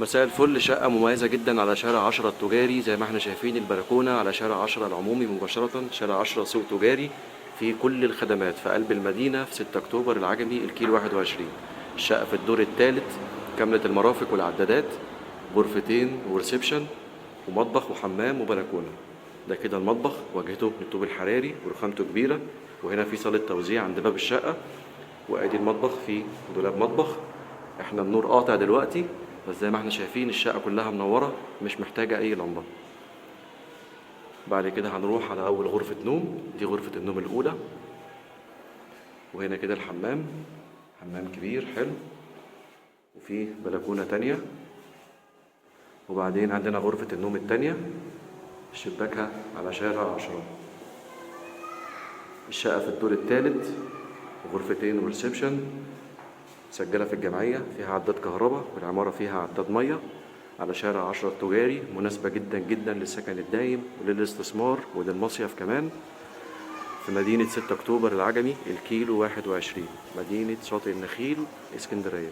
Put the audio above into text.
مساء الفل. شقة مميزة جدا على شارع 10 التجاري، زي ما احنا شايفين البلكونة على شارع 10 العمومي مباشرة. شارع 10 سوق تجاري في كل الخدمات في قلب المدينة، في 6 أكتوبر العجمي الكيلو 21. الشقة في الدور الثالث، كاملة المرافق والعدادات، غرفتين وريسبشن ومطبخ وحمام وبلكونة. ده كده المطبخ، واجهته من الطوب الحراري ورخامته كبيرة، وهنا في صالة توزيع عند باب الشقة. وادي المطبخ فيه دولاب مطبخ. احنا النور قاطع دلوقتي، بس زي ما احنا شايفين الشقة كلها منورة، مش محتاجة أي لمبة. بعد كده هنروح على أول غرفة نوم، دي غرفة النوم الأولى. وهنا كده الحمام، حمام كبير حلو، وفيه بلكونة تانية. وبعدين عندنا غرفة النوم التانية، شباكها على شارع 10. الشقة في الدور التالت، غرفتين وريسبشن، مسجلة في الجمعية، فيها عداد كهرباء، والعمارة فيها عداد مية، على شارع 10 التجاري. مناسبة جدا جدا للسكن الدايم وللاستثمار وللمصيف كمان، في مدينة 6 أكتوبر العجمي الكيلو 21، مدينة شاطئ النخيل، اسكندرية.